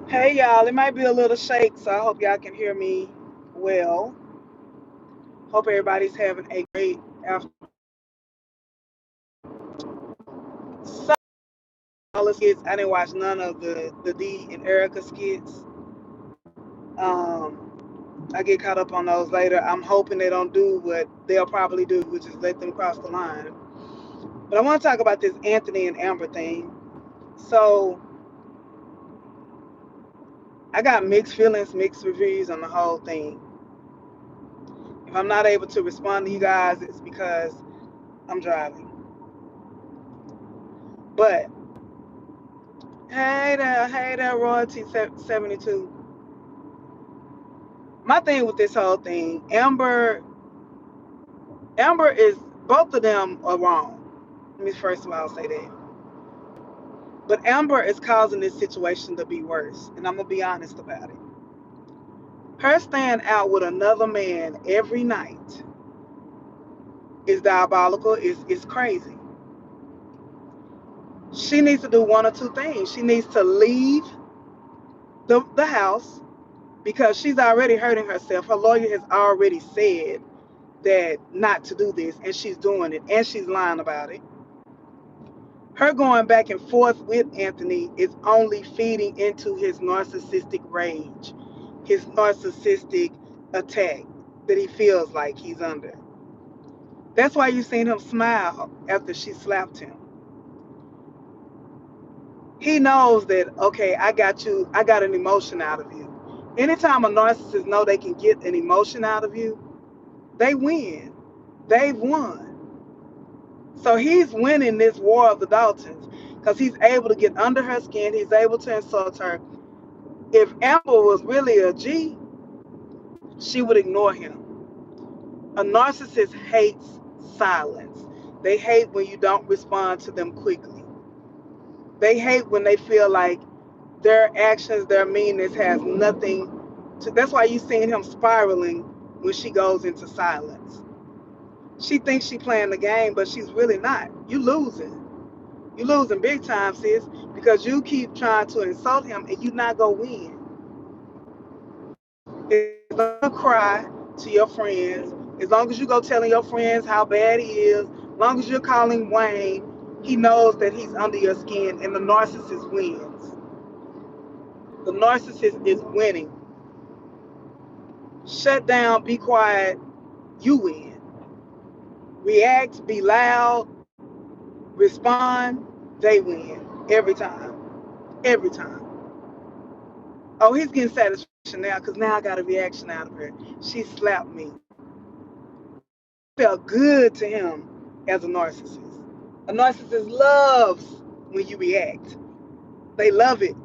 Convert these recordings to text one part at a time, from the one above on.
Hey y'all, it might be a little shake, so I hope y'all can hear me well. Hope everybody's having a great afternoon. So, all the skits, I didn't watch none of the D and Erica skits. I get caught up on those later. I'm hoping they don't do what they'll probably do, which is let them cross the line. But I want to talk about this Anthony and Amber thing. So, I got mixed feelings, mixed reviews on the whole thing. If I'm not able to respond to you guys, it's because I'm driving. But hey there, Royalty72. My thing with this whole thing, Amber is, both of them are wrong. Let me first of all say that. But Amber is causing this situation to be worse, and I'm gonna be honest about it. Her staying out with another man every night is diabolical. It's crazy. She needs to do one or two things. She needs to leave the house because she's already hurting herself. Her lawyer has already said that not to do this, and she's doing it, and she's lying about it. Her going back and forth with Anthony is only feeding into his narcissistic rage, his narcissistic attack that he feels like he's under. That's why you seen him smile after she slapped him. He knows that, okay, I got you, I got an emotion out of you. Anytime a narcissist know they can get an emotion out of you, they win. They've won. So he's winning this war of the Daltons because he's able to get under her skin. He's able to insult her. If Amber was really a G, she would ignore him. A narcissist hates silence. They hate when you don't respond to them quickly. They hate when they feel like their actions, their meanness has nothing to. That's why you seen him spiraling when she goes into silence. She thinks she's playing the game, but she's really not. You losing. You losing big time, sis, because you keep trying to insult him and you not gonna win. As long as you cry to your friends, as long as you go telling your friends how bad he is, as long as you're calling Wayne, he knows that he's under your skin and the narcissist wins. The narcissist is winning. Shut down, be quiet, you win. React, be loud, respond, they win. Every time. Every time. Oh, he's getting satisfaction now because now I got a reaction out of her. She slapped me. Felt good to him as a narcissist. A narcissist loves when you react. They love it.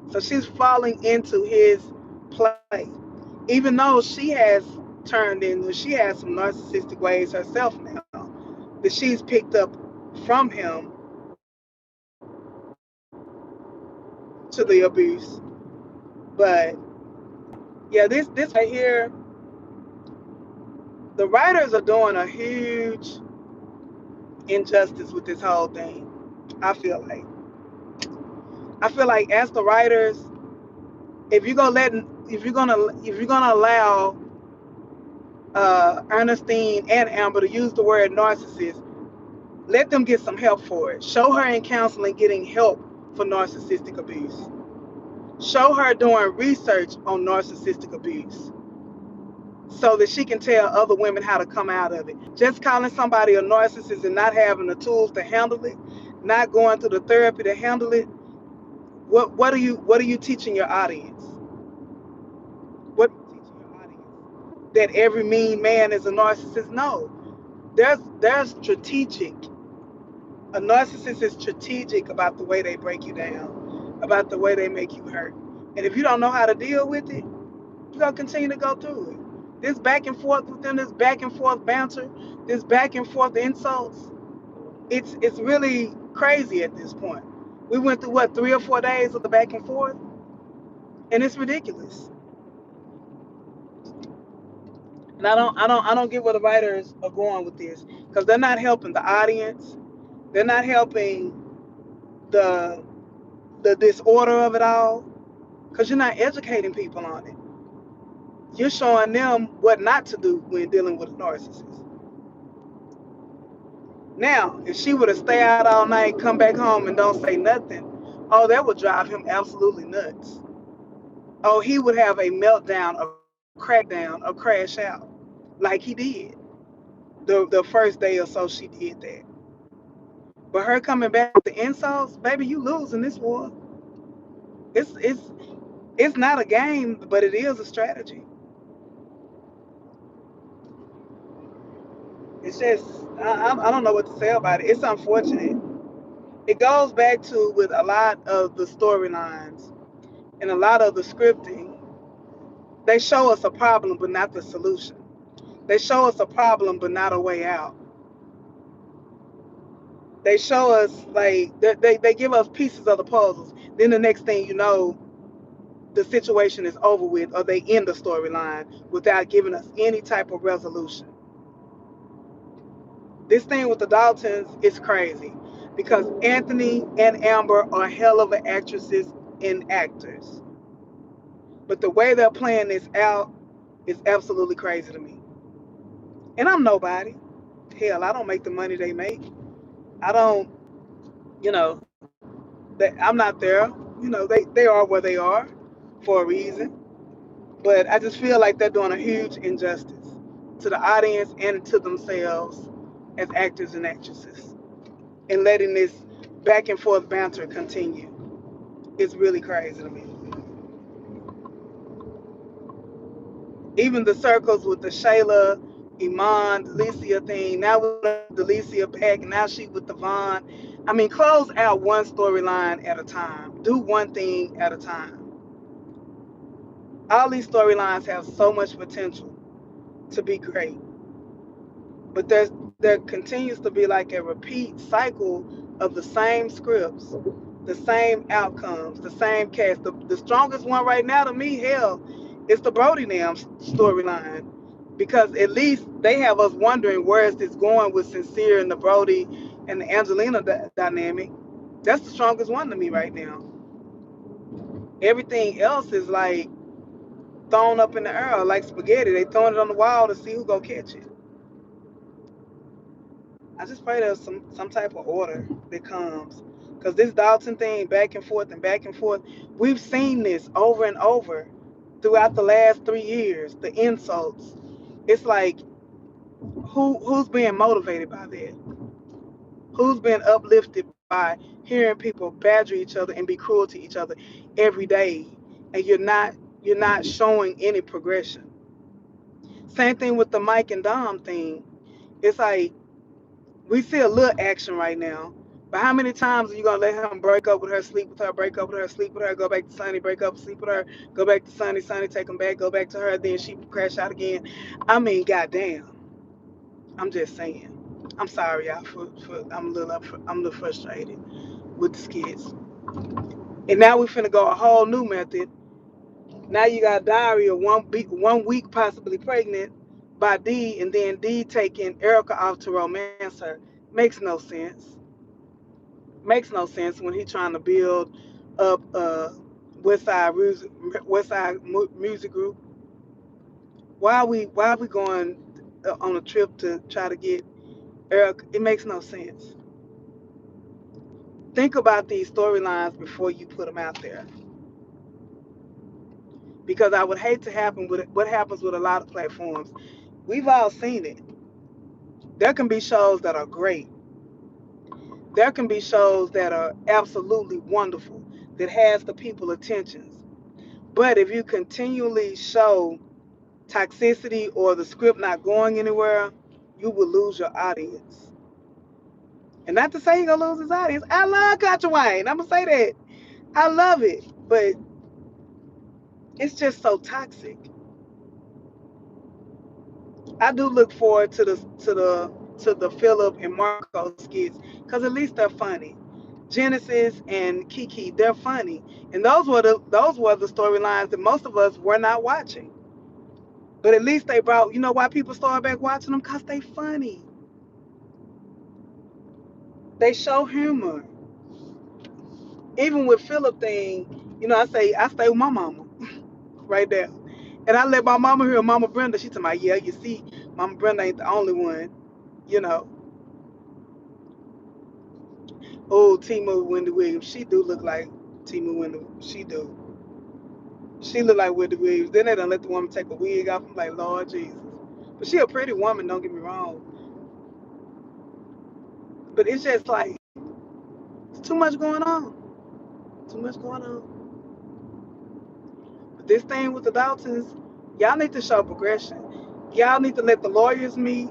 So she's falling into his play. Even though she has turned into, she has some narcissistic ways herself now that she's picked up from him to the abuse. But yeah, this right here, the writers are doing a huge injustice with this whole thing. I feel like. I feel like as the writers, if you're gonna let, if you're gonna allow Ernestine and Amber to use the word narcissist, let them get some help for it. Show her in counseling getting help for narcissistic abuse. Show her doing research on narcissistic abuse so that she can tell other women how to come out of it. Just calling somebody a narcissist and not having the tools to handle it, not going through the therapy to handle it. What are you teaching your audience? What are you teaching your audience? That every mean man is a narcissist? No. There's strategic. A narcissist is strategic about the way they break you down, about the way they make you hurt. And if you don't know how to deal with it, you're gonna continue to go through it. This back and forth with them, this back and forth banter, this back and forth insults, it's really crazy at this point. We went through what, 3 or 4 days of the back and forth, and it's ridiculous. And I don't get where the writers are going with this because they're not helping the audience. They're not helping the disorder of it all. because you're not educating people on it. You're showing them what not to do when dealing with a narcissist. Now, if she would have stayed out all night, come back home and don't say nothing, oh, that would drive him absolutely nuts. Oh, he would have a meltdown, a crackdown, a crash out, like he did. The first day or so she did that. But her coming back with the insults, baby, you losing this war. It's it's it's not a game, but it is a strategy. It's just I don't know what to say about it. It's unfortunate. It goes back to with a lot of the storylines and a lot of the scripting. They show us a problem, but not the solution. They show us a problem, but not a way out. They show us like they give us pieces of the puzzles. Then the next thing you know, the situation is over with, or they end the storyline without giving us any type of resolution. This thing with the Daltons is crazy because Anthony and Amber are hell of actresses and actors. But the way they're playing this out is absolutely crazy to me. And I'm nobody. Hell, I don't make the money they make. I don't, you know, I'm not there. They are where they are for a reason. But I just feel like they're doing a huge injustice to the audience and to themselves as actors and actresses and letting this back and forth banter continue. It's really crazy to me. Even the circles with the Shayla, Iman, Delicia thing. Now with Delicia back, and now she with the Vaughn. I mean, close out one storyline at a time. Do one thing at a time. All these storylines have so much potential to be great, but there continues to be like a repeat cycle of the same scripts, the same outcomes, the same cast. The strongest one right now to me, hell, is the Brody Nam storyline, because at least they have us wondering where is this going with Sincere and the Brody and the Angelina dynamic. That's the strongest one to me right now. Everything else is like thrown up in the air like spaghetti. They throwing it on the wall to see who go catch it. I just pray there's some type of order that comes. Because this Dalton thing, back and forth and back and forth, we've seen this over and over throughout the last 3 years. The insults. It's like, who's being motivated by that? Who's been uplifted by hearing people badger each other and be cruel to each other every day, and you're not showing any progression. Same thing with the Mike and Dom thing. It's like we see a little action right now, but how many times are you gonna let him break up with her, sleep with her, break up with her, sleep with her, go back to Sunny, break up, sleep with her, go back to Sunny, Sunny take him back, go back to her, then she crash out again? I mean, goddamn. I'm just saying. I'm sorry, y'all. For I'm a little frustrated with the skits. And now we finna go a whole new method. Now you got Diary of 1 week possibly pregnant by D, and then D taking Erica off to romance her. Makes no sense. Makes no sense when he's trying to build up West Side Music Group. Why are we going on a trip to try to get Erica? It makes no sense. Think about these storylines before you put them out there, because I would hate to happen with what happens with a lot of platforms. We've all seen it. There can be shows that are great. There can be shows that are absolutely wonderful, that has the people attentions. But if you continually show toxicity or the script not going anywhere, you will lose your audience. And not to say you're gonna lose his audience. I love Country Wayne. I'm gonna say that. I love it. But it's just so toxic. I do look forward to the Philip and Marco skits, because at least they're funny. Genesis and Kiki, they're funny, and those were the storylines that most of us were not watching. But at least they brought. You know why people started back watching them? Cause they funny. They show humor. Even with Philip thing, You know, I stay with my mama right there. And I let my mama hear Mama Brenda. She told me, yeah, you see, Mama Brenda ain't the only one, you know. Oh, Timu Wendy Williams. She do look like Timu Wendy. She do. She look like Wendy Williams. Then they done let the woman take a wig off. I'm like, Lord Jesus. But she a pretty woman, don't get me wrong. But it's just like, it's too much going on. Too much going on. But this thing with the Daltons, y'all need to show progression. Y'all need to let the lawyers meet.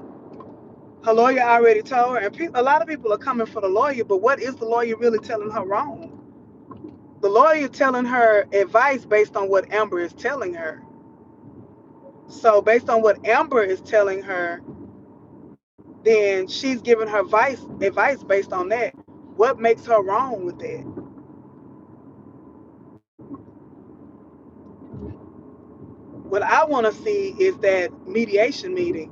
Her lawyer already told her, and a lot of people are coming for the lawyer, but what is the lawyer really telling her wrong? The lawyer telling her advice based on what Amber is telling her. So based on what Amber is telling her, then she's giving her advice based on that. What makes her wrong with that? What I want to see is that mediation meeting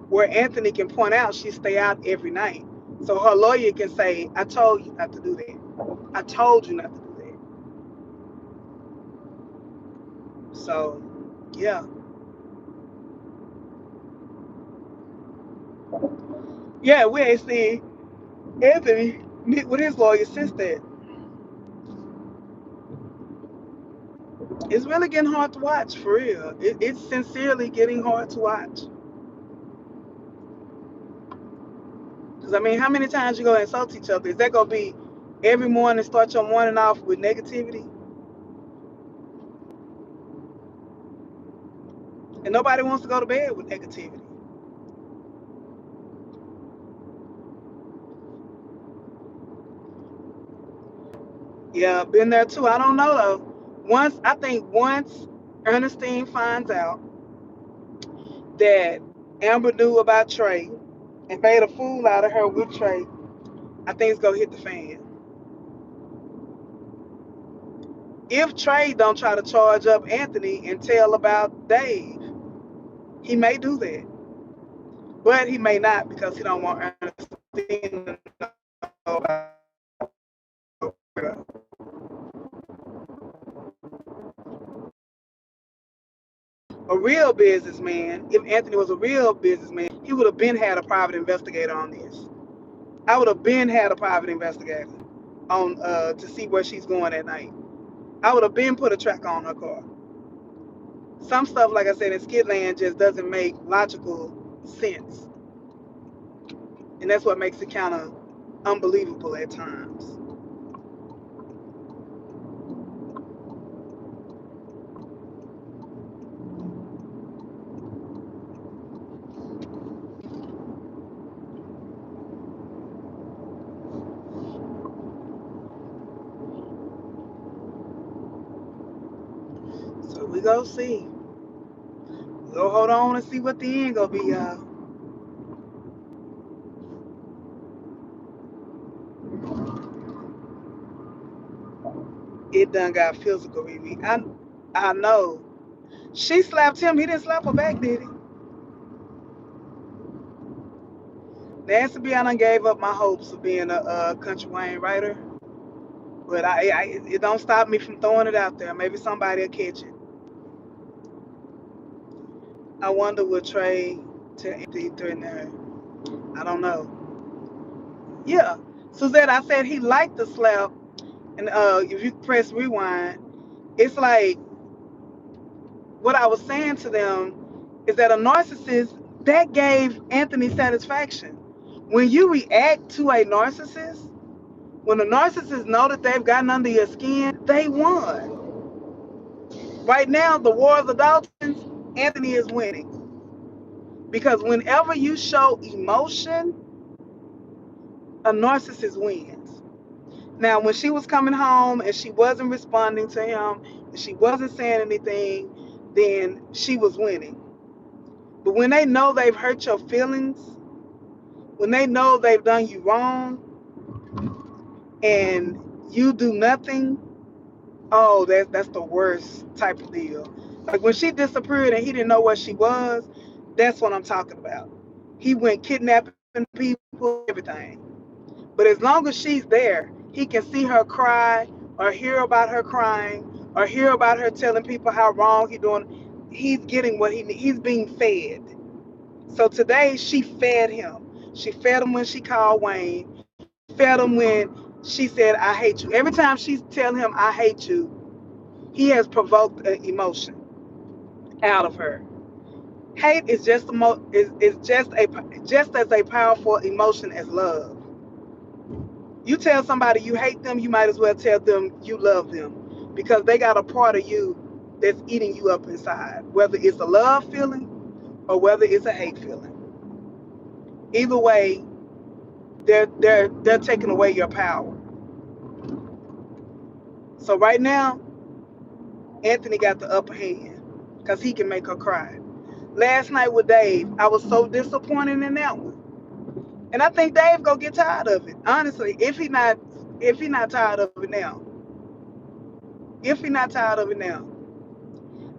where Anthony can point out she stay out every night. So her lawyer can say, I told you not to do that. I told you not to do that. So, yeah. Yeah, we ain't seen Anthony meet with his lawyer since that. It's really getting hard to watch, for real. It's sincerely getting hard to watch. Because, I mean, how many times you go insult each other? Is that going to be every morning, start your morning off with negativity? And nobody wants to go to bed with negativity. Yeah, been there too. I don't know, though. I think once Ernestine finds out that Amber knew about Trey and made a fool out of her with Trey, I think it's going to hit the fan. If Trey don't try to charge up Anthony and tell about Dave, he may do that. But he may not because he don't want Ernestine to know about it. A real businessman, if Anthony was a real businessman, he would have been had a private investigator on this. I would have been had a private investigator on to see where she's going at night. I would have been put a track on her car. Some stuff, like I said, in Skidland just doesn't make logical sense. And that's what makes it kind of unbelievable at times. So we go see. We'll hold on and see what the end gonna be, y'all. It done got physical, Riri. I know. She slapped him. He didn't slap her back, did he? Nancy B, I done gave up my hopes of being a country Wayne writer, but it don't stop me from throwing it out there. Maybe somebody will catch it. I wonder what Trey to Anthony threaten her. I don't know. Yeah, Suzette, I said he liked the slap, and if you press rewind, it's like what I was saying to them is that a narcissist that gave Anthony satisfaction. When you react to a narcissist, when a narcissist know that they've gotten under your skin, they won. Right now, the war of the Daltons, Anthony is winning. Because whenever you show emotion, a narcissist wins. Now, when she was coming home and she wasn't responding to him, and she wasn't saying anything, then she was winning. But when they know they've hurt your feelings, when they know they've done you wrong, and you do nothing, oh, that's the worst type of deal. Like when she disappeared and he didn't know where she was, that's what I'm talking about. He went kidnapping people, everything. But as long as she's there, he can see her cry or hear about her crying or hear about her telling people how wrong he's doing. He's getting what he needs. He's being fed. So today she fed him. She fed him when she called Wayne. She fed him when she said, I hate you. Every time she's telling him, I hate you, he has provoked an emotion out of her. Hate is just as a powerful emotion as love. You tell somebody you hate them, you might as well tell them you love them, because they got a part of you that's eating you up inside, whether it's a love feeling or whether it's a hate feeling. Either way, they're taking away your power. So right now, Anthony got the upper hand because he can make her cry. Last night with Dave, I was so disappointed in that one. And I think Dave gonna get tired of it. Honestly, if he not tired of it now. If he not tired of it now.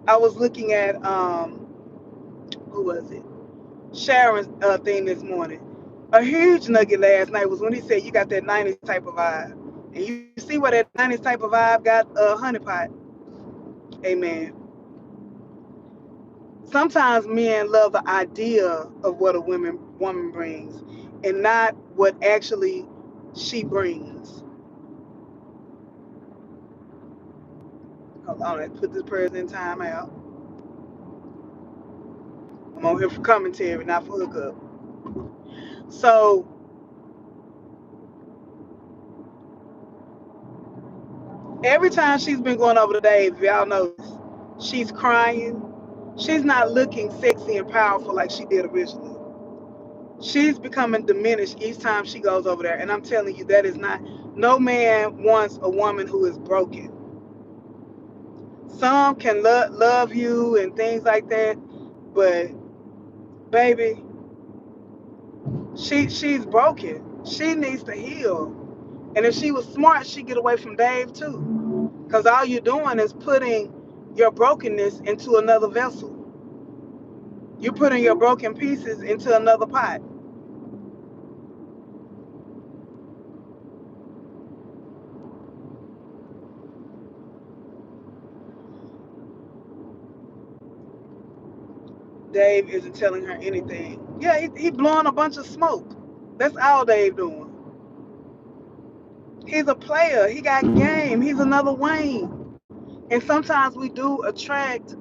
I was looking at who was it? Sharon's thing this morning. A huge nugget last night was when he said you got that 90s type of vibe. And you see where that 90s type of vibe got a honeypot. Amen. Sometimes men love the idea of what a woman brings and not what actually she brings. Hold on, let's put this person in time out. I'm on here for commentary, not for hookup. So every time she's been going over to Dave, y'all notice, she's crying. She's not looking sexy and powerful like she did originally. She's becoming diminished each time she goes over there. And I'm telling you, that is not, no man wants a woman who is broken. Some can love you and things like that, but baby, she's broken. She needs to heal. And if she was smart, she'd get away from Dave too. Because all you're doing is putting your brokenness into another vessel. You're putting your broken pieces into another pot. Dave isn't telling her anything. Yeah, he blowing a bunch of smoke. That's all Dave doing. He's a player. He got game. He's another Wayne. And sometimes we do attract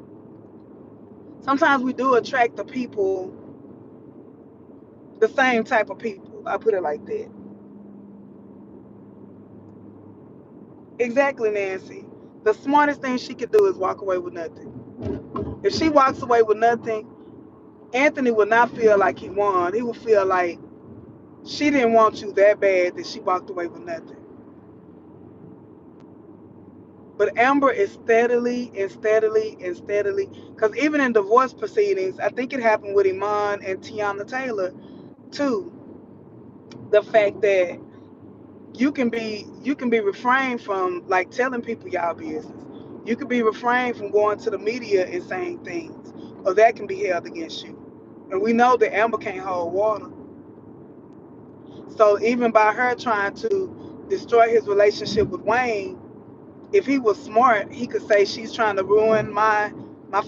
the people, the same type of people. I put it like that. Exactly, Nancy. The smartest thing she could do is walk away with nothing. If she walks away with nothing, Anthony would not feel like he won. He would feel like she didn't want you that bad that she walked away with nothing. But Amber is steadily and steadily and steadily, because even in divorce proceedings, I think it happened with Iman and Tiana Taylor too. The fact that you can be refrained from like telling people y'all business. You can be refrained from going to the media and saying things, or that can be held against you. And we know that Amber can't hold water. So even by her trying to destroy his relationship with Wayne, if he was smart, he could say she's trying to ruin my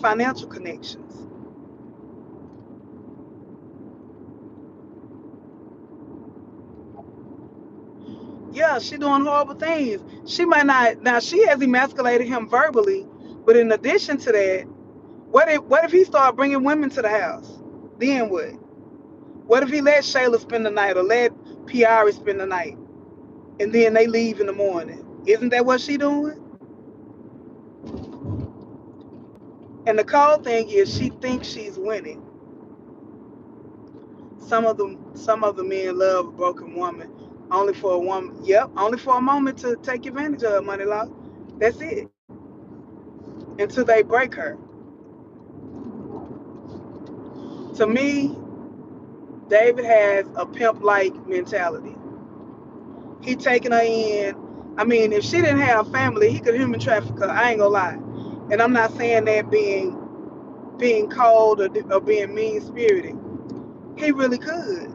financial connections. Yeah, she doing horrible things. She might not, now she has emasculated him verbally, but in addition to that, what if he started bringing women to the house? Then what? What if he let Shayla spend the night or let Piari spend the night, and then they leave in the morning? Isn't that what she doing? And the cold thing is, she thinks she's winning. Some of the men love a broken woman, only for a woman. Yep, only for a moment to take advantage of her, money law. That's it. Until they break her. To me, David has a pimp-like mentality. He taking her in. I mean, if she didn't have family, he could human traffic her. I ain't gonna lie. And I'm not saying that being cold or being mean spirited. He really could,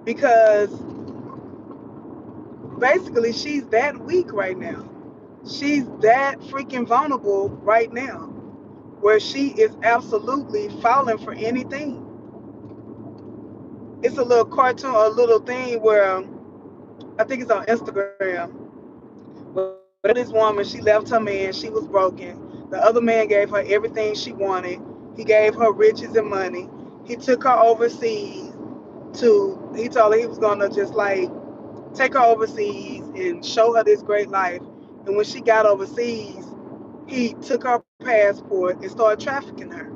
because basically she's that weak right now. She's that freaking vulnerable right now, where she is absolutely falling for anything. It's a little cartoon, a little thing where I think it's on Instagram. Where this woman, she left her man, she was broken. The other man gave her everything she wanted. He gave her riches and money. He took her overseas he told her he was gonna just like take her overseas and show her this great life. And when she got overseas, he took her passport and started trafficking her.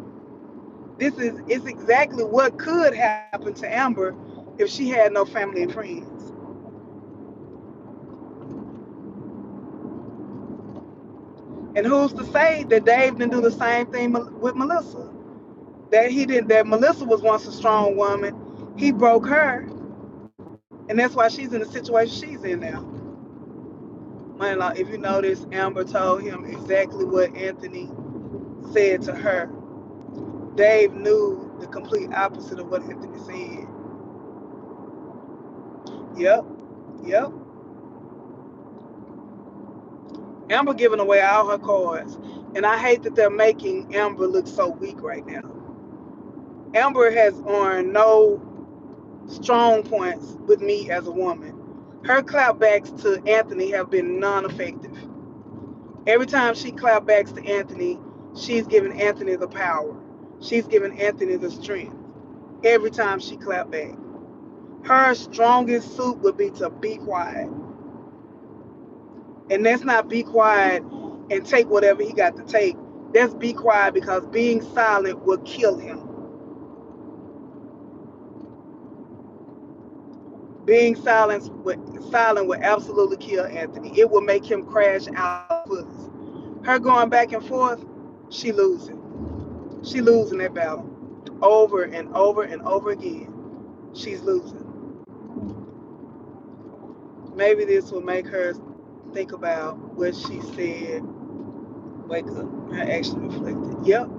It's exactly what could happen to Amber if she had no family and friends. And who's to say that Dave didn't do the same thing with Melissa? That he didn't. That Melissa was once a strong woman. He broke her, and that's why she's in the situation she's in now. Man, like, if you notice, Amber told him exactly what Anthony said to her. Dave knew the complete opposite of what Anthony said. Yep, yep. Amber giving away all her cards, and I hate that they're making Amber look so weak right now. Amber has earned no strong points with me as a woman. Her clapbacks to Anthony have been non-effective. Every time she clapbacks to Anthony, she's giving Anthony the power. She's giving Anthony the strength. Every time she clap back. Her strongest suit would be to be quiet. And that's not be quiet and take whatever he got to take. That's be quiet because being silent will kill him. Being silent would absolutely kill Anthony. It will make him crash out of puss. Her going back and forth, she losing. She losing that battle. Over and over and over again. She's losing. Maybe this will make her think about what she said. Wake up. Her action reflected. Yep.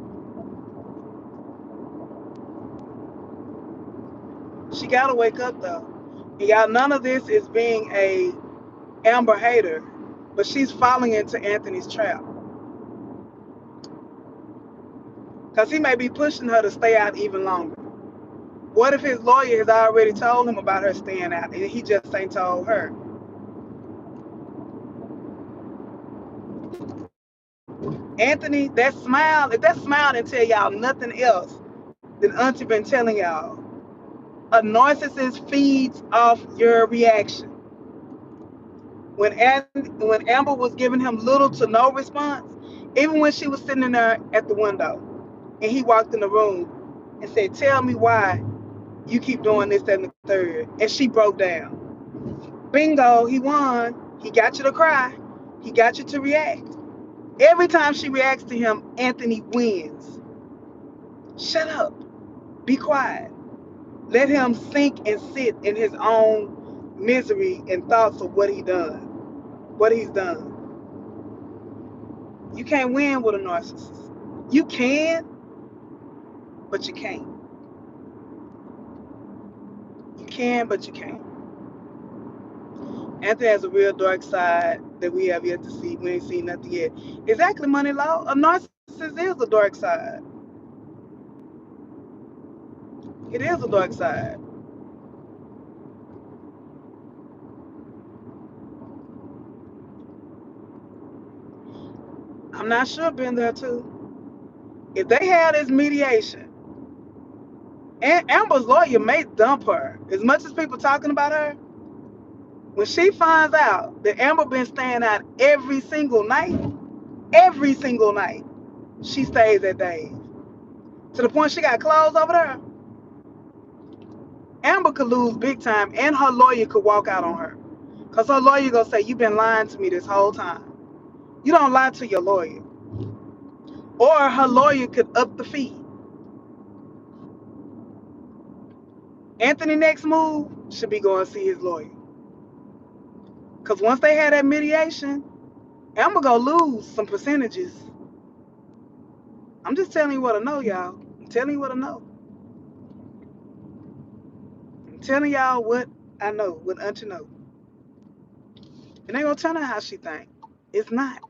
She gotta wake up though. And y'all, none of this is being a Amber hater, but she's falling into Anthony's trap. Because he may be pushing her to stay out even longer. What if his lawyer has already told him about her staying out and he just ain't told her? Anthony, if that smile didn't tell y'all nothing else than Auntie been telling y'all, a narcissist feeds off your reaction. When Amber was giving him little to no response, even when she was sitting in there at the window and he walked in the room and said, "Tell me why you keep doing this, that, and the third," and she broke down. Bingo, he won. He got you to cry. He got you to react. Every time she reacts to him, Anthony wins. Shut up. Be quiet. Let him sink and sit in his own misery and thoughts of what he's done. You can't win with a narcissist. You can, but you can't. You can, but you can't. Anthony has a real dark side that we have yet to see. We ain't seen nothing yet. Exactly, Money Law. A narcissist is a dark side. It is a dark side. I'm not sure been there too. If they had this mediation, and Amber's lawyer may dump her. As much as people talking about her, when she finds out that Amber been staying out every single night, she stays at Dave. To the point she got clothes over there. Amber could lose big time, and her lawyer could walk out on her. Because her lawyer gonna say, "You've been lying to me this whole time." You don't lie to your lawyer. Or her lawyer could up the fee. Anthony next move should be going to see his lawyer. Because once they had that mediation, Amber gonna lose some percentages. I'm just telling you what I know, y'all. I'm telling you what I know. I'm telling y'all what I know, what Auntie know. And they gonna tell her how she think. It's not.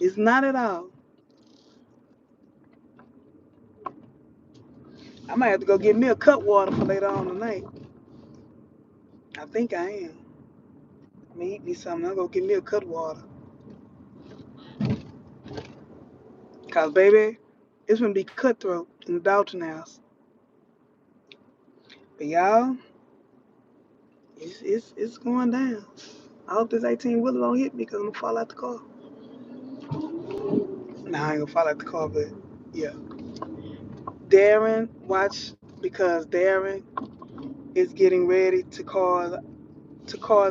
It's not at all. I might have to go get me a cut water for later on tonight. I think I am. I'm gonna eat me something. I'll go get me a cut water. Cause baby, it's gonna be cutthroat in the Dalton house. But y'all, it's going down. I hope this 18 wheeler don't hit me because I'm gonna fall out the car. Nah, I ain't gonna fall out the car, but yeah. Darren, watch because Darren is getting ready to cause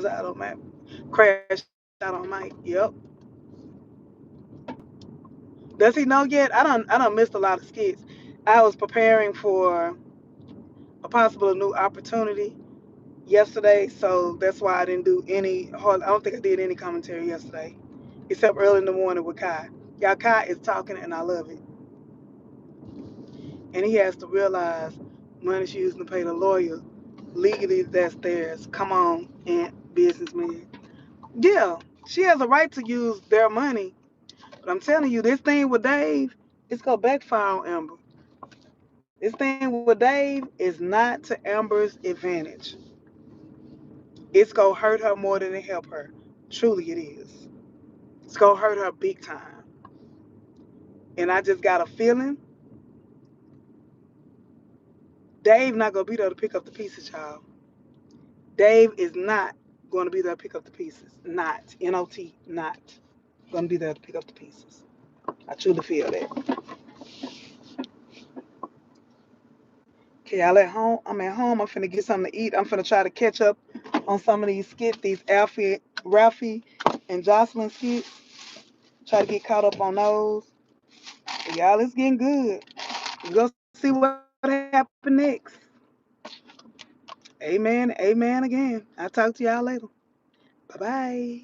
out on my crash out on Mike. Yep. Does he know yet? I don't missed a lot of skits. I was preparing for a possible new opportunity yesterday, so that's why I didn't do any. I don't think I did any commentary yesterday, except early in the morning with Kai. Y'all, Kai is talking, and I love it. And he has to realize money she using to pay the lawyer, legally that's theirs. Come on, and businessman. Yeah, she has a right to use their money, but I'm telling you, this thing with Dave, it's gonna backfire on Amber. This thing with Dave is not to Amber's advantage. It's gonna hurt her more than it help her. Truly, it is. It's gonna hurt her big time. And I just got a feeling Dave not gonna be there to pick up the pieces, y'all. Dave is not gonna be there to pick up the pieces. Not Not not gonna be there to pick up the pieces. I truly feel that. Okay, y'all at home. I'm at home. I'm finna get something to eat. I'm finna try to catch up on some of these skits, these Ralphie, and Jocelyn skits. Try to get caught up on those. But y'all, it's getting good. We go see what happened next. Amen. Amen again. I'll talk to y'all later. Bye bye.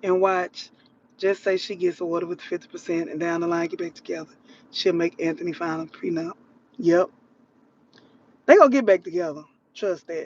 And watch. Just say she gets ordered with 50% and down the line get back together. She'll make Anthony final prenup. Yep. They gonna get back together. Trust that.